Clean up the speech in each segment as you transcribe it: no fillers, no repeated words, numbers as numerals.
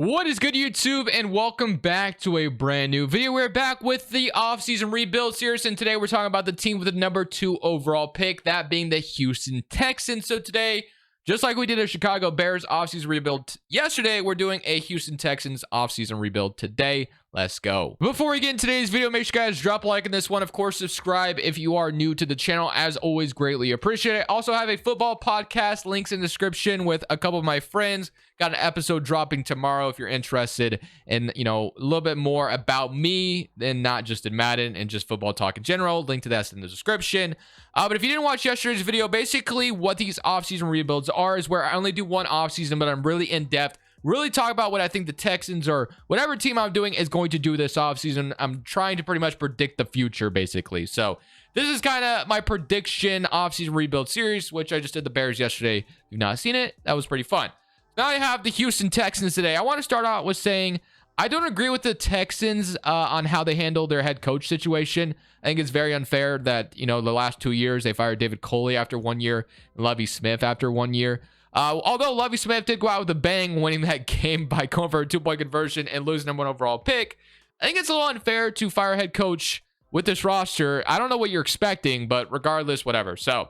What is good, YouTube, and welcome back to a brand new video. We're back with the offseason rebuild series, and today we're talking about the team with the number 2 overall pick, that being the Houston Texans. So today, just like we did a Chicago Bears offseason rebuild yesterday, we're doing a Houston Texans offseason rebuild today. Let's go. Before we get into today's video, make sure you guys drop a like on this one. Of course, subscribe if you are new to the channel. As always, greatly appreciate it. Also have a football podcast, links in the description, with a couple of my friends. Got an episode dropping tomorrow if you're interested in, a little bit more about me and not just in Madden and just football talk in general. Link to that's in the description. But if you didn't watch yesterday's video, basically what these offseason rebuilds are is where I only do one offseason, but I'm really in depth. Really talk about what I think the Texans or whatever team I'm doing is going to do this offseason. I'm trying to pretty much predict the future, basically. So this is kind of my prediction offseason rebuild series, which I just did the Bears yesterday. If you've not seen it, that was pretty fun. Now I have the Houston Texans today. I want to start out with saying I don't agree with the Texans on how they handle their head coach situation. I think it's very unfair that, the last 2 years they fired David Coley after 1 year and Lovie Smith after 1 year. Although Lovie Smith did go out with a bang, winning that game by going for a 2-point conversion and losing number 1 overall pick, I think it's a little unfair to fire a head coach with this roster. I don't know what you're expecting, but regardless, whatever. So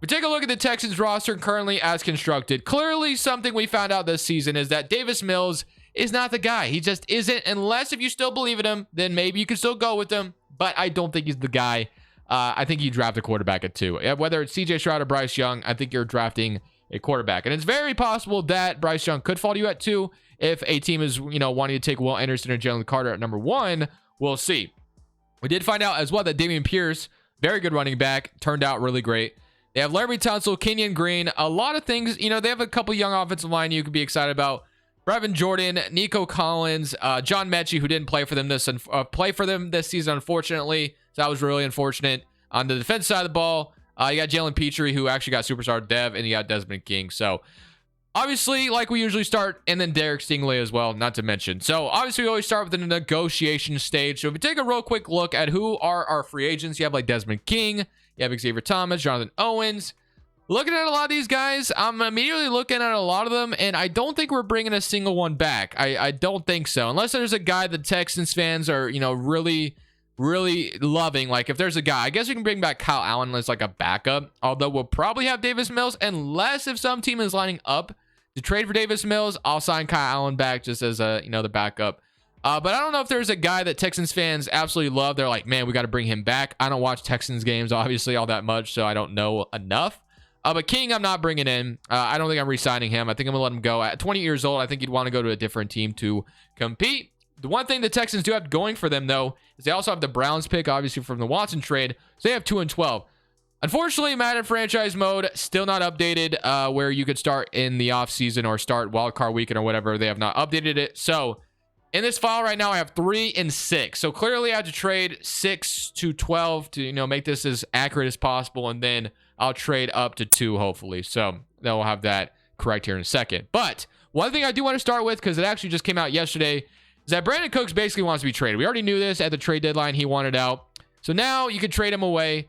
we take a look at the Texans roster currently as constructed. Clearly, something we found out this season is that Davis Mills is not the guy. He just isn't. Unless if you still believe in him, then maybe you can still go with him. But I don't think he's the guy. I think you draft a quarterback at 2. Whether it's CJ Stroud or Bryce Young, I think you're drafting a quarterback. And it's very possible that Bryce Young could fall to you at 2 if a team is, wanting to take Will Anderson or Jalen Carter at number 1. We'll see. We did find out as well that Dameon Pierce, very good running back, turned out really great. They have Larry Tunsil, Kenyon Green, a lot of things. They have a couple young offensive line you could be excited about. Brevin Jordan, Nico Collins, John Mechie, who didn't play for them this season, unfortunately. So that was really unfortunate. On the defense side of the ball, you got Jalen Petrie, who actually got superstar dev, and you got Desmond King. So obviously, like we usually start, and then Derek Stingley as well, not to mention. So obviously, we always start with the negotiation stage. So if we take a real quick look at who are our free agents, you have like Desmond King, you have Xavier Thomas, Jonathan Owens. Looking at a lot of these guys, I'm immediately looking at a lot of them, and I don't think we're bringing a single one back. I don't think so. Unless there's a guy the Texans fans are, really loving. Like if there's a guy, I guess we can bring back Kyle Allen as like a backup. Although we'll probably have Davis Mills, unless if some team is lining up to trade for Davis Mills, I'll sign Kyle Allen back just as a, the backup. But I don't know if there's a guy that Texans fans absolutely love. They're like, man, we got to bring him back. I don't watch Texans games, obviously, all that much, so I don't know enough. But King, I'm not bringing in. I don't think I'm re-signing him. I think I'm going to let him go. At 20 years old, I think he'd want to go to a different team to compete. The one thing the Texans do have going for them, though, is they also have the Browns pick, obviously, from the Watson trade. So they have 2-12. Unfortunately, Madden franchise mode still not updated, where you could start in the offseason or start wildcard weekend or whatever. They have not updated it. So in this file right now, I have 3 and 6. So clearly, I have to trade 6 to 12 to, make this as accurate as possible. And then I'll trade up to 2, hopefully. So then we'll have that correct here in a second. But one thing I do want to start with, because it actually just came out yesterday, is that Brandon Cooks basically wants to be traded. We already knew this at the trade deadline. He wanted out. So now you could trade him away.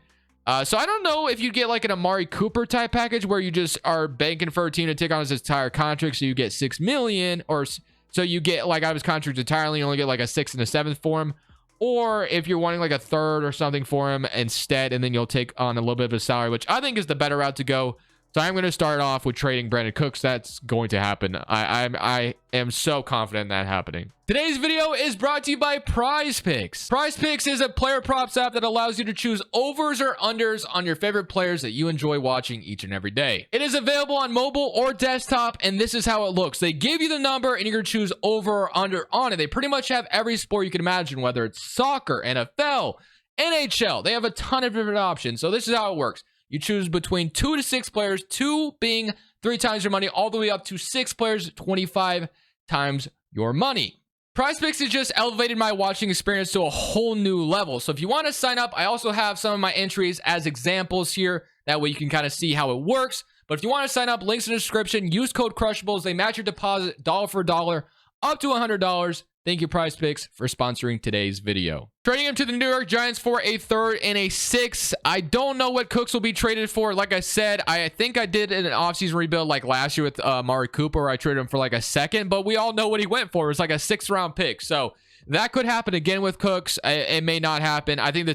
So I don't know if you get like an Amari Cooper type package where you just are banking for a team to take on his entire contract. So you get $6 million, or so you get like out of his contract entirely, you only get like a 6th and a 7th for him. Or if you're wanting like a 3rd or something for him instead, and then you'll take on a little bit of a salary, which I think is the better route to go. So I'm going to start off with trading Brandon Cooks. That's going to happen. I am so confident in that happening. Today's video is brought to you by Prize Picks. Prize Picks is a player props app that allows you to choose overs or unders on your favorite players that you enjoy watching each and every day. It is available on mobile or desktop, and this is how it looks. They give you the number, and you're going to choose over or under on it. They pretty much have every sport you can imagine, whether it's soccer, NFL, NHL. They have a ton of different options. So this is how it works. You choose between 2 to 6 players, 2 being 3 times your money, all the way up to 6 players, 25 times your money. PrizePicks has just elevated my watching experience to a whole new level. So if you want to sign up, I also have some of my entries as examples here. That way you can kind of see how it works. But if you want to sign up, links in the description. Use code Crushables. They match your deposit dollar for dollar up to $100. Thank you, Prize Picks, for sponsoring today's video. Trading him to the New York Giants for a 3rd and a 6th. I don't know what Cooks will be traded for. Like I said, I think I did an offseason rebuild like last year with Amari Cooper, where I traded him for like a 2nd, but we all know what he went for. It was like a 6th round pick. So that could happen again with Cooks. It may not happen. I think the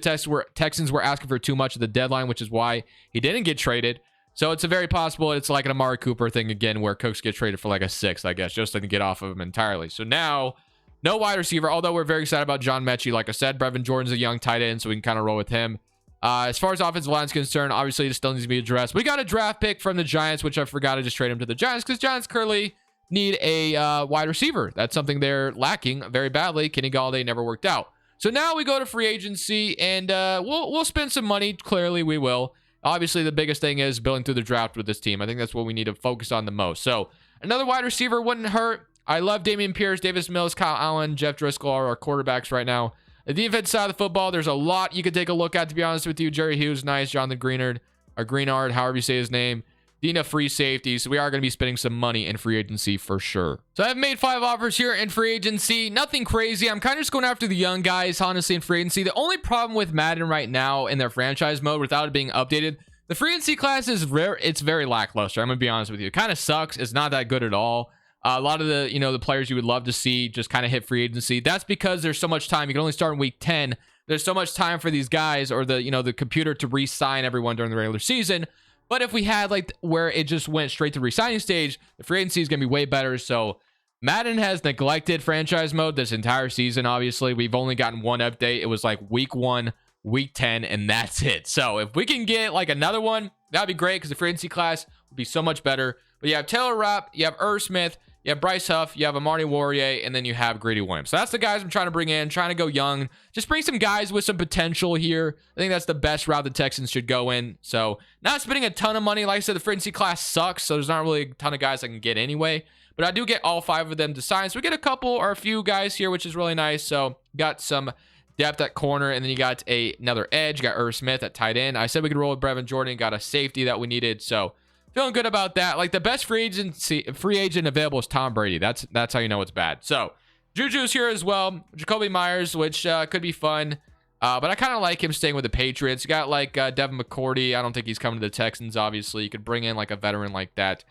Texans were asking for too much at the deadline, which is why he didn't get traded. So it's a very possible it's like an Amari Cooper thing again, where Cooks get traded for like a 6th, I guess, just to get off of him entirely. So now, no wide receiver, although we're very excited about John Mechie. Like I said, Brevin Jordan's a young tight end, so we can kind of roll with him. As far as offensive line is concerned, obviously it still needs to be addressed. We got a draft pick from the Giants, which I forgot to just trade him to the Giants, because Giants currently need a wide receiver. That's something they're lacking very badly. Kenny Galladay never worked out. So now we go to free agency, and we'll spend some money. Clearly, we will. Obviously, the biggest thing is building through the draft with this team. I think that's what we need to focus on the most. So another wide receiver wouldn't hurt. I love Dameon Pierce, Davis Mills, Kyle Allen, Jeff Driscoll are our quarterbacks right now. The defense side of the football, there's a lot you could take a look at, to be honest with you. Jerry Hughes, nice. Jonathan Greenard, however you say his name. Dina, free safety. So we are going to be spending some money in free agency for sure. So I've made 5 offers here in free agency. Nothing crazy. I'm kind of just going after the young guys, honestly, in free agency. The only problem with Madden right now in their franchise mode, without it being updated, the free agency class is rare. It's very lackluster. I'm going to be honest with you. It kind of sucks. It's not that good at all. A lot of the, the players you would love to see just kind of hit free agency. That's because there's so much time. You can only start in week 10. There's so much time for these guys or the computer to re-sign everyone during the regular season. But if we had like where it just went straight to re-signing stage, the free agency is going to be way better. So Madden has neglected franchise mode this entire season. Obviously, we've only gotten one update. It was like week 1, week 10, and that's it. So if we can get like another one, that'd be great, because the free agency class would be so much better. But you have Taylor Rapp, you have Irv Smith, you have Bryce Huff, you have Amari Warrior, and then you have Greedy Williams. So that's the guys I'm trying to bring in, trying to go young. Just bring some guys with some potential here. I think that's the best route the Texans should go in. So not spending a ton of money. Like I said, the free agency class sucks, so there's not really a ton of guys I can get anyway. But I do get all 5 of them to sign. So we get a couple or a few guys here, which is really nice. So got some depth at corner, and then you got another edge. You got Irv Smith at tight end. I said we could roll with Brevin Jordan. Got a safety that we needed. So feeling good about that. Like the best free agent available is Tom Brady. That's how you know it's bad. So Juju's here as well. Jacoby Myers, which could be fun. But I kind of like him staying with the Patriots. You got like Devin McCourty. I don't think he's coming to the Texans, obviously. You could bring in like a veteran like that.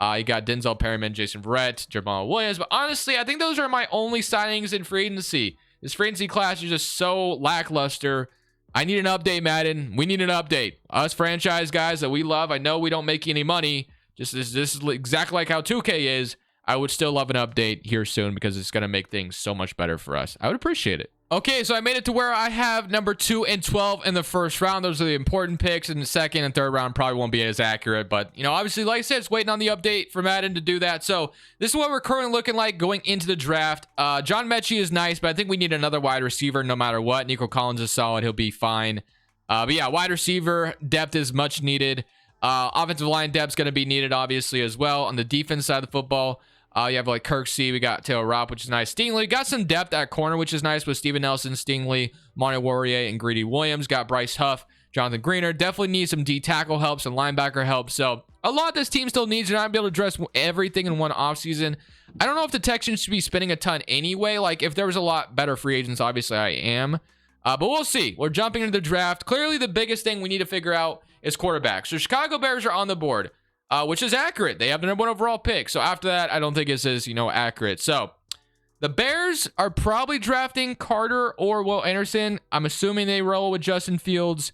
You got Denzel Perryman, Jason Verrett, Jamal Williams. But honestly, I think those are my only signings in free agency. This free agency class is just so lackluster. I need an update, Madden. We need an update. Us franchise guys that we love. I know we don't make any money. This is exactly like how 2K is. I would still love an update here soon, because it's going to make things so much better for us. I would appreciate it. Okay, so I made it to where I have number 2 and 12 in the first round. Those are the important picks. In the second and third round probably won't be as accurate. But, obviously, like I said, it's waiting on the update for Madden to do that. So this is what we're currently looking like going into the draft. John Mechie is nice, but I think we need another wide receiver no matter what. Nico Collins is solid. He'll be fine. But yeah, wide receiver depth is much needed. Offensive line depth is going to be needed, obviously, as well. On the defense side of the football, you have like Kirksey, we got Taylor Rapp, which is nice. Stingley got some depth at corner, which is nice with Steven Nelson, Stingley, Monty Warrior, and Greedy Williams. Got Bryce Huff, Jonathan Greenard. Definitely need some D tackle help, some linebacker help. So a lot this team still needs. You're not be able to address everything in one offseason. I don't know if the Texans should be spending a ton anyway. Like if there was a lot better free agents, obviously I am. But we'll see. We're jumping into the draft. Clearly the biggest thing we need to figure out is quarterback. So Chicago Bears are on the board. Which is accurate. They have the number 1 overall pick. So after that, I don't think it's as, accurate. So the Bears are probably drafting Carter or Will Anderson. I'm assuming they roll with Justin Fields,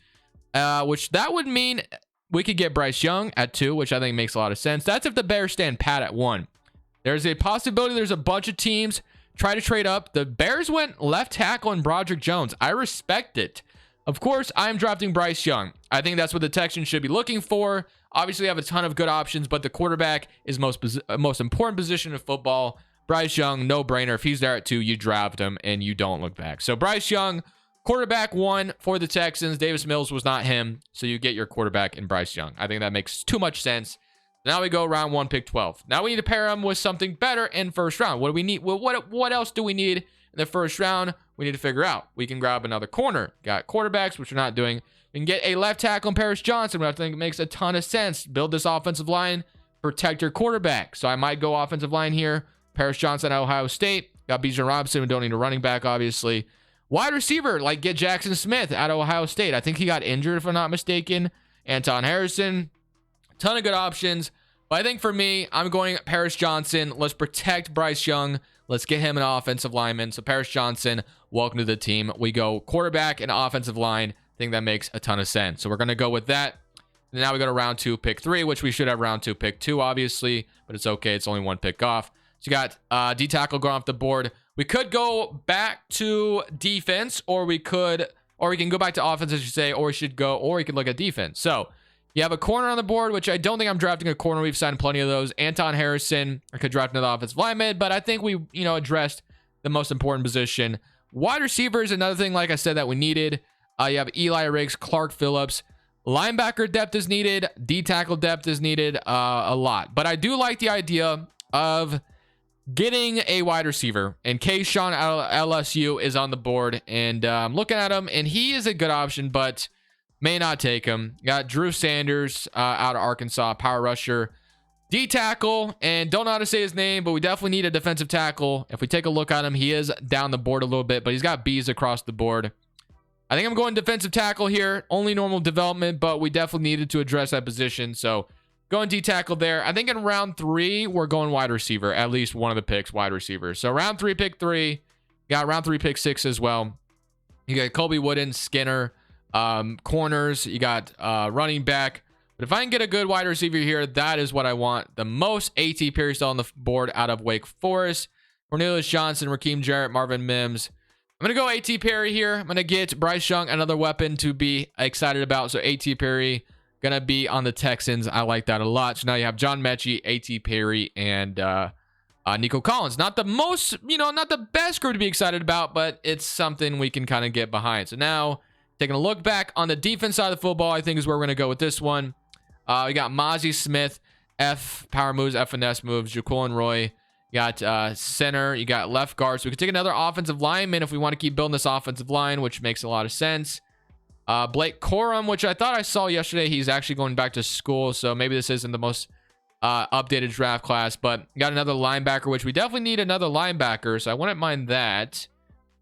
which that would mean we could get Bryce Young at 2, which I think makes a lot of sense. That's if the Bears stand pat at 1. There's a possibility there's a bunch of teams try to trade up. The Bears went left tackle and Broderick Jones. I respect it. Of course, I'm drafting Bryce Young. I think that's what the Texans should be looking for. Obviously, they have a ton of good options, but the quarterback is most important position in football. Bryce Young, no-brainer. If he's there at 2, you draft him, and you don't look back. So Bryce Young, quarterback 1 for the Texans. Davis Mills was not him, so you get your quarterback in Bryce Young. I think that makes too much sense. Now we go round 1, pick 12. Now we need to pair him with something better in first round. What do we need? Well, what else do we need in the first round? We need to figure out. We can grab another corner. Got quarterbacks, which we're not doing. We can get a left tackle in Paris Johnson, which I think makes a ton of sense. Build this offensive line, protect your quarterback. So I might go offensive line here. Paris Johnson at Ohio State. Got Bijan Robinson. We don't need a running back, obviously. Wide receiver, like get Jackson Smith out of Ohio State. I think he got injured, if I'm not mistaken. Anton Harrison. Ton of good options. But I think for me, I'm going Paris Johnson. Let's protect Bryce Young. Let's get him an offensive lineman. So Paris Johnson, welcome to the team. We go quarterback and offensive line. I think that makes a ton of sense. So we're going to go with that. And now we go to round 2, pick 3, which we should have round 2, pick 2, obviously. But it's okay. It's only one pick off. So you got D-tackle going off the board. We could go back to defense, or we can go back to offense, as you say, or we could look at defense. So you have a corner on the board, which I don't think I'm drafting a corner. We've signed plenty of those. Anton Harrison, I could draft another offensive lineman, but I think we, addressed the most important position. Wide receiver is another thing, like I said, that we needed. You have Eli Riggs, Clark Phillips. Linebacker depth is needed. D-tackle depth is needed a lot. But I do like the idea of getting a wide receiver. And Kayshawn out of LSU is on the board. And I'm looking at him, and he is a good option, but may not take him. Got Drew Sanders out of Arkansas, power rusher. D-tackle, and don't know how to say his name, but we definitely need a defensive tackle. If we take a look at him, he is down the board a little bit, but he's got B's across the board. I think I'm going defensive tackle here. Only normal development, but we definitely needed to address that position. So going D-tackle there. I think in round 3, we're going wide receiver. At least one of the picks, wide receiver. So round 3, pick 3. Got round 3, pick 6 as well. You got Colby Wooden, Skinner, corners. You got running back. But if I can get a good wide receiver here, that is what I want the most. A.T. Perry still on the board out of Wake Forest. Cornelius Johnson, Raheem Jarrett, Marvin Mims. I'm going to go A.T. Perry here. I'm going to get Bryce Young, another weapon to be excited about. So A.T. Perry going to be on the Texans. I like that a lot. So now you have John Mechie, A.T. Perry, and Nico Collins. Not the most, not the best group to be excited about, but it's something we can kind of get behind. So now taking a look back on the defense side of the football, I think is where we're going to go with this one. We got Mozzie Smith, F power moves, F finesse moves, Jaquan Roy. You got center, you got left guard. So we could take another offensive lineman if we want to keep building this offensive line, which makes a lot of sense. Blake Corum, which I thought I saw yesterday, he's actually going back to school, so maybe this isn't the most updated draft class, but got another linebacker, which we definitely need another linebacker, so I wouldn't mind that.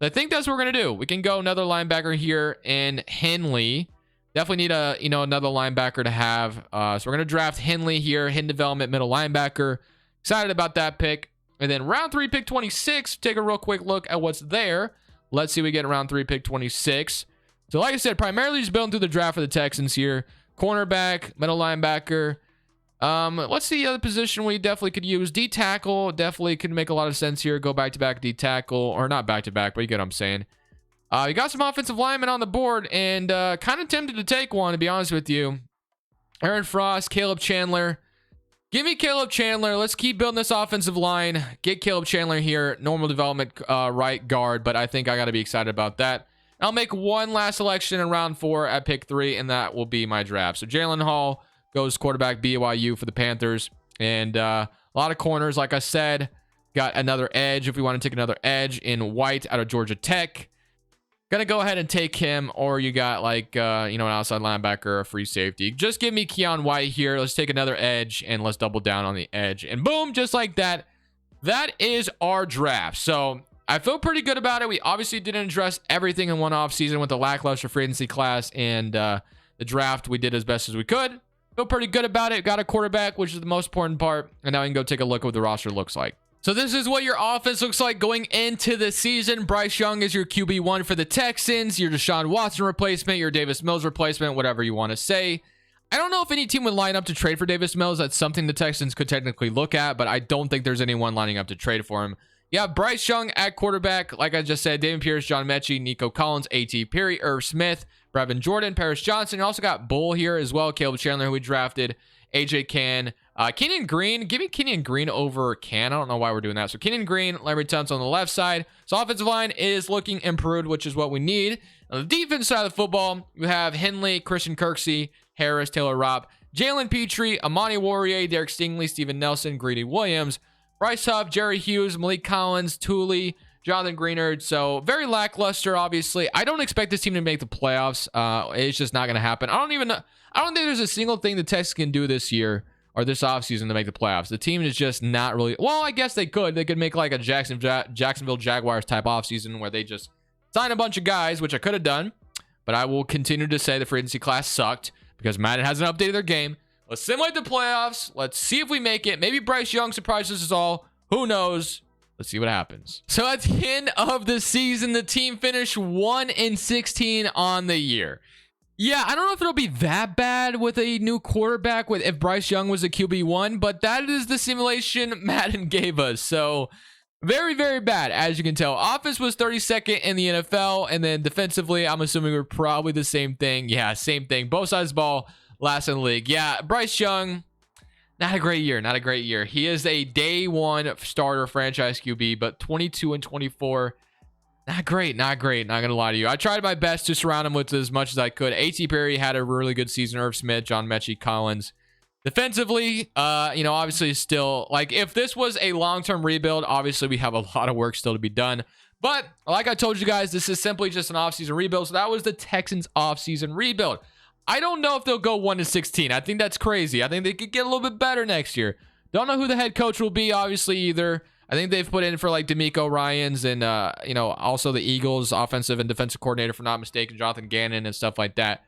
But I think that's what we're going to do. We can go another linebacker here in Henley. Definitely need another linebacker to have. So we're going to draft Henley here, hidden development, middle linebacker. Excited about that pick. And then round 3, pick 26. Take a real quick look at what's there. Let's see what we get in round 3, pick 26. So like I said, primarily just building through the draft for the Texans here. Cornerback, middle linebacker. What's the other position we definitely could use? D-tackle definitely could make a lot of sense here. Go back-to-back D-tackle. Or not back-to-back, but you get what I'm saying. You got some offensive linemen on the board, and kind of tempted to take one, to be honest with you. Aaron Frost, Caleb Chandler. Give me Caleb Chandler. Let's keep building this offensive line. Get Caleb Chandler here. Normal development right guard, but I think I got to be excited about that. I'll make one last selection in round 4 at pick 3, and that will be my draft. So Jalen Hall goes quarterback BYU for the Panthers. And a lot of corners, like I said. Got another edge if we want to take another edge in White out of Georgia Tech. Gonna go ahead and take him, or you got like an outside linebacker or a free safety. Just give me Keon White here. Let's take another edge and let's double down on the edge. And boom, just like that. That is our draft. So I feel pretty good about it. We obviously didn't address everything in one offseason with the lackluster free agency class and the draft. We did as best as we could. Feel pretty good about it. Got a quarterback, which is the most important part. And now we can go take a look at what the roster looks like. So this is what your offense looks like going into the season. Bryce Young is your QB1 for the Texans. Your Deshaun Watson replacement, your Davis Mills replacement, whatever you want to say. I don't know if any team would line up to trade for Davis Mills. That's something the Texans could technically look at, but I don't think there's anyone lining up to trade for him. You have Bryce Young at quarterback. Like I just said, David Pierce, John Mechie, Nico Collins, A.T. Perry, Irv Smith, Brevin Jordan, Paris Johnson. You also got Bull here as well. Caleb Chandler, who we drafted. AJ Cann. Kenyon Green. Give me Kenyon Green over Cann. I don't know why we're doing that. So Kenyon Green, Larry Tunsil on the left side. So offensive line is looking improved, which is what we need. On the defense side of the football, you have Henley, Christian Kirksey, Harris, Taylor Rapp, Jalen Petrie, Amani Warrior, Derek Stingley, Steven Nelson, Greedy Williams, Bryce Huff, Jerry Hughes, Malik Collins, Tooley, Jonathan Greenard. So very lackluster, obviously. I don't expect this team to make the playoffs. It's just not going to happen. I don't think there's a single thing the Texans can do this year or this offseason to make the playoffs. The team is just not really, well, I guess they could. They could make like a Jacksonville Jaguars type offseason where they just sign a bunch of guys, which I could have done. But I will continue to say the free agency class sucked because Madden hasn't updated their game. Let's simulate the playoffs. Let's see if we make it. Maybe Bryce Young surprises us all. Who knows? Let's see what happens. So at the end of the season, the team finished 1-16 on the year. Yeah, I don't know if it'll be that bad with a new quarterback if Bryce Young was a QB1, but that is the simulation Madden gave us. So very, very bad, as you can tell. Offense was 32nd in the NFL, and then defensively, I'm assuming we're probably the same thing. Yeah, same thing. Both sides of the ball, last in the league. Yeah, Bryce Young, not a great year. Not a great year. He is a day one starter franchise QB, but 22-24. Not great, not great. Not gonna lie to you. I tried my best to surround him with as much as I could. A.T. Perry had a really good season. Irv Smith, John Mechie, Collins. Defensively, obviously still, like, if this was a long-term rebuild, obviously we have a lot of work still to be done. But like I told you guys, this is simply just an offseason rebuild. So that was the Texans offseason rebuild. I don't know if they'll go 1-16. I think that's crazy. I think they could get a little bit better next year. Don't know who the head coach will be, obviously, either. I think they've put in for like D'Amico Ryans and, also the Eagles offensive and defensive coordinator, if I'm not mistaken, Jonathan Gannon and stuff like that.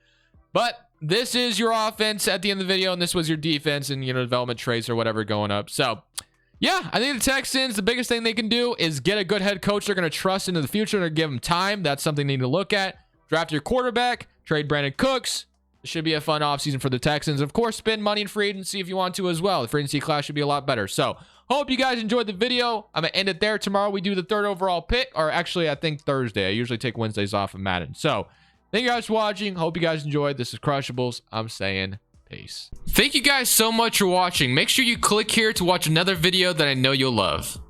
But this is your offense at the end of the video, and this was your defense and, development traits or whatever going up. So, yeah, I think the Texans, the biggest thing they can do is get a good head coach they're going to trust into the future and give them time. That's something they need to look at. Draft your quarterback, trade Brandon Cooks. It should be a fun offseason for the Texans. Of course, spend money in free agency if you want to as well. The free agency class should be a lot better. So, hope you guys enjoyed the video. I'm going to end it there. Tomorrow we do the 3rd overall pick, or actually, I think Thursday. I usually take Wednesdays off of Madden. So, thank you guys for watching. Hope you guys enjoyed. This is Crushables. I'm saying peace. Thank you guys so much for watching. Make sure you click here to watch another video that I know you'll love.